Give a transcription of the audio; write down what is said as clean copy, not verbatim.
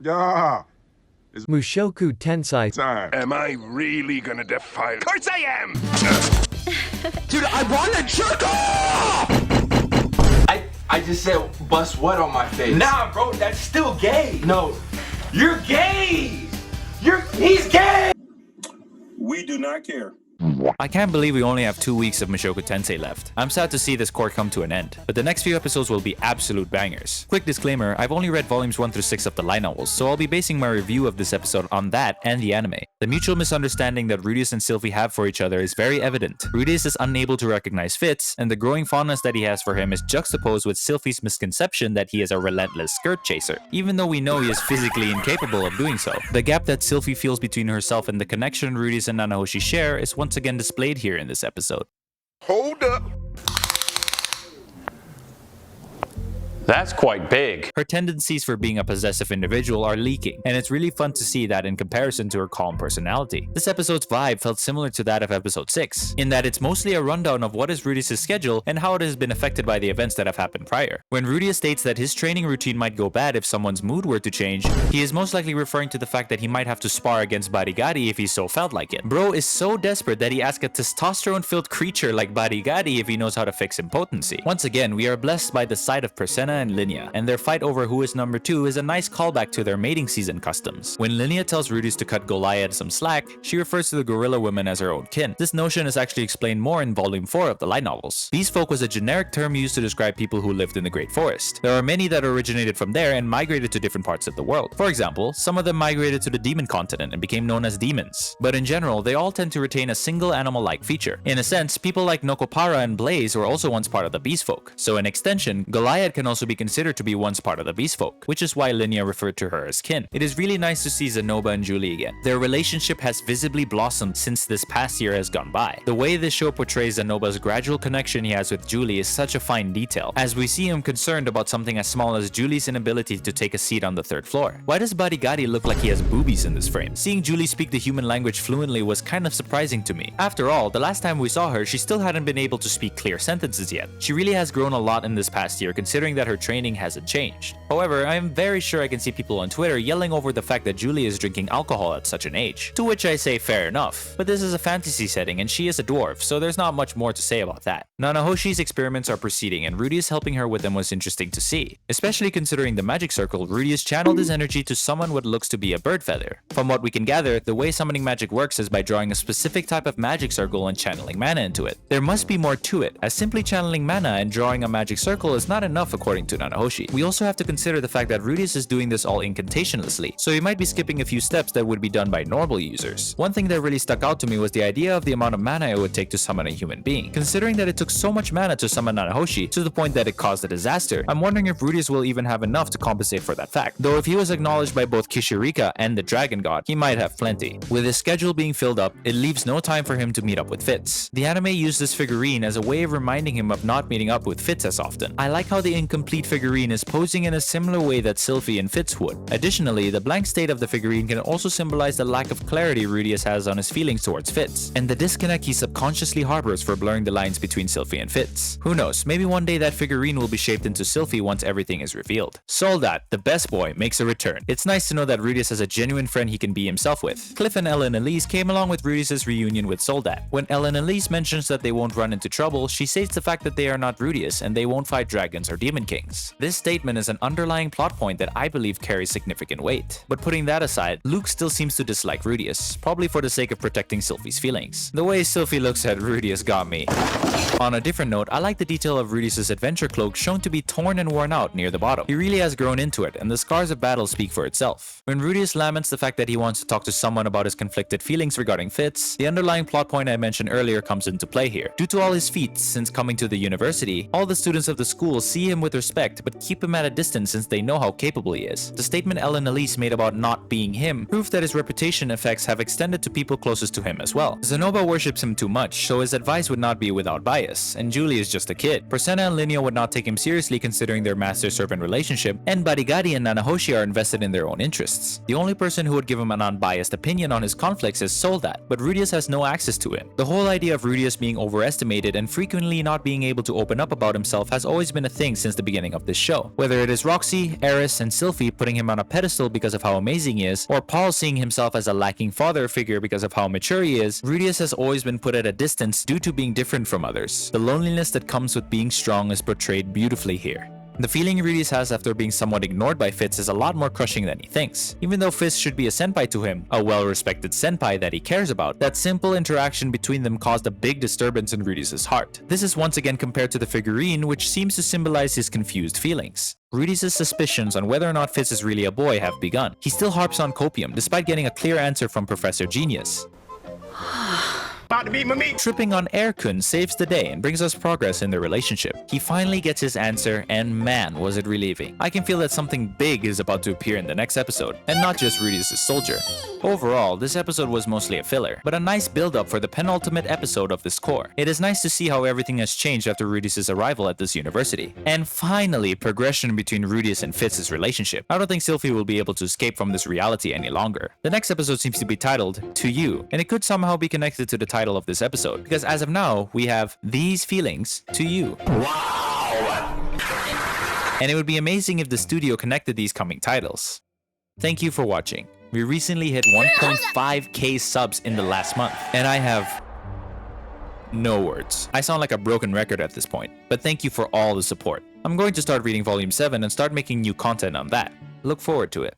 Yeah. Mushoku Tensei. Time. Am I really gonna defile? Of course I am! Dude, I wanna jerk off! I just said bust what on my face? Nah, bro, that's still gay. No. You're gay! He's gay! We do not care. I can't believe we only have 2 weeks of Mushoku Tensei left. I'm sad to see this court come to an end, but the next few episodes will be absolute bangers. Quick disclaimer, I've only read volumes 1 through 6 of the light novels, so I'll be basing my review of this episode on that and the anime. The mutual misunderstanding that Rudeus and Sylvie have for each other is very evident. Rudeus is unable to recognize Fitz, and the growing fondness that he has for him is juxtaposed with Sylvie's misconception that he is a relentless skirt chaser, even though we know he is physically incapable of doing so. The gap that Sylvie feels between herself and the connection Rudeus and Nanahoshi share is once again displayed here in this episode. Hold up! That's quite big. Her tendencies for being a possessive individual are leaking, and it's really fun to see that in comparison to her calm personality. This episode's vibe felt similar to that of episode 6, in that it's mostly a rundown of what is Rudeus' schedule and how it has been affected by the events that have happened prior. When Rudeus states that his training routine might go bad if someone's mood were to change, he is most likely referring to the fact that he might have to spar against Barigari if he so felt like it. Bro is so desperate that he asks a testosterone-filled creature like Barigari if he knows how to fix impotency. Once again, we are blessed by the sight of Persena and Linnea, and their fight over who is number 2 is a nice callback to their mating season customs. When Linnea tells Rudeus to cut Goliath some slack, she refers to the gorilla women as her own kin. This notion is actually explained more in volume 4 of the light novels. Beast folk was a generic term used to describe people who lived in the Great Forest. There are many that originated from there and migrated to different parts of the world. For example, some of them migrated to the demon continent and became known as demons. But in general, they all tend to retain a single animal-like feature. In a sense, people like Nokopara and Blaze were also once part of the beast folk. So in extension, Goliath can also be considered to be once part of the beast folk, which is why Linnea referred to her as kin. It is really nice to see Zenoba and Julie again. Their relationship has visibly blossomed since this past year has gone by. The way this show portrays Zenoba's gradual connection he has with Julie is such a fine detail, as we see him concerned about something as small as Julie's inability to take a seat on the 3rd floor. Why does Barigari look like he has boobies in this frame? Seeing Julie speak the human language fluently was kind of surprising to me. After all, the last time we saw her, she still hadn't been able to speak clear sentences yet. She really has grown a lot in this past year, considering that her training hasn't changed. However, I am very sure I can see people on Twitter yelling over the fact that Julie is drinking alcohol at such an age. To which I say fair enough, but this is a fantasy setting and she is a dwarf, so there's not much more to say about that. Nanahoshi's experiments are proceeding and Rudeus helping her with them was interesting to see, especially considering the magic circle. Rudeus channeled his energy to summon what looks to be a bird feather. From what we can gather, the way summoning magic works is by drawing a specific type of magic circle and channeling mana into it. There must be more to it, as simply channeling mana and drawing a magic circle is not enough according to Nanahoshi. We also have to consider the fact that Rudeus is doing this all incantationlessly, so he might be skipping a few steps that would be done by normal users. One thing that really stuck out to me was the idea of the amount of mana it would take to summon a human being. Considering that it took so much mana to summon Nanahoshi, to the point that it caused a disaster, I'm wondering if Rudeus will even have enough to compensate for that fact. Though if he was acknowledged by both Kishirika and the Dragon God, he might have plenty. With his schedule being filled up, it leaves no time for him to meet up with Fitz. The anime used this figurine as a way of reminding him of not meeting up with Fitz as often. I like how the incomplete figurine is posing in a similar way that Sylvie and Fitz would. Additionally, the blank state of the figurine can also symbolize the lack of clarity Rudeus has on his feelings towards Fitz, and the disconnect he subconsciously harbors for blurring the lines between Sylvie and Fitz. Who knows, maybe one day that figurine will be shaped into Sylvie once everything is revealed. Soldat, the best boy, makes a return. It's nice to know that Rudeus has a genuine friend he can be himself with. Cliff and Ellen Elise came along with Rudeus' reunion with Soldat. When Ellen Elise mentions that they won't run into trouble, she states the fact that they are not Rudeus and they won't fight dragons or demon kings. This statement is an underlying plot point that I believe carries significant weight. But putting that aside, Luke still seems to dislike Rudeus, probably for the sake of protecting Sylvie's feelings. The way Sylvie looks at Rudeus got me. On a different note, I like the detail of Rudeus' adventure cloak shown to be torn and worn out near the bottom. He really has grown into it, and the scars of battle speak for itself. When Rudeus laments the fact that he wants to talk to someone about his conflicted feelings regarding Fitz, the underlying plot point I mentioned earlier comes into play here. Due to all his feats since coming to the university, all the students of the school see him with respect but keep him at a distance since they know how capable he is. The statement Ellen Elise made about not being him proved that his reputation effects have extended to people closest to him as well. Zenoba worships him too much, so his advice would not be without bias, and Julie is just a kid. Persena and Linnea would not take him seriously considering their master-servant relationship, and Barigari and Nanahoshi are invested in their own interests. The only person who would give him an unbiased opinion on his conflicts is Soldat, but Rudeus has no access to him. The whole idea of Rudeus being overestimated and frequently not being able to open up about himself has always been a thing since the beginning beginning of this show. Whether it is Roxy, Eris, and Sylphie putting him on a pedestal because of how amazing he is, or Paul seeing himself as a lacking father figure because of how mature he is, Rudeus has always been put at a distance due to being different from others. The loneliness that comes with being strong is portrayed beautifully here. The feeling Rudeus has after being somewhat ignored by Fitz is a lot more crushing than he thinks. Even though Fitz should be a senpai to him, a well-respected senpai that he cares about, that simple interaction between them caused a big disturbance in Rudeus' heart. This is once again compared to the figurine, which seems to symbolize his confused feelings. Rudeus' suspicions on whether or not Fitz is really a boy have begun. He still harps on copium, despite getting a clear answer from Professor Genius. About to be my meat. Tripping on Air-kun saves the day and brings us progress in their relationship. He finally gets his answer, and man, was it relieving. I can feel that something big is about to appear in the next episode, and not just Rudeus' soldier. Overall, this episode was mostly a filler, but a nice build-up for the penultimate episode of this core. It is nice to see how everything has changed after Rudeus' arrival at this university. And finally, progression between Rudeus and Fitz's relationship. I don't think Sylphie will be able to escape from this reality any longer. The next episode seems to be titled, To You, and it could somehow be connected to the title of this episode, because as of now, we have these feelings to you. Wow. And it would be amazing if the studio connected these coming titles. Thank you for watching. We recently hit 1.5k subs in the last month, and I have no words. I sound like a broken record at this point, but thank you for all the support. I'm going to start reading Volume 7 and start making new content on that. Look forward to it.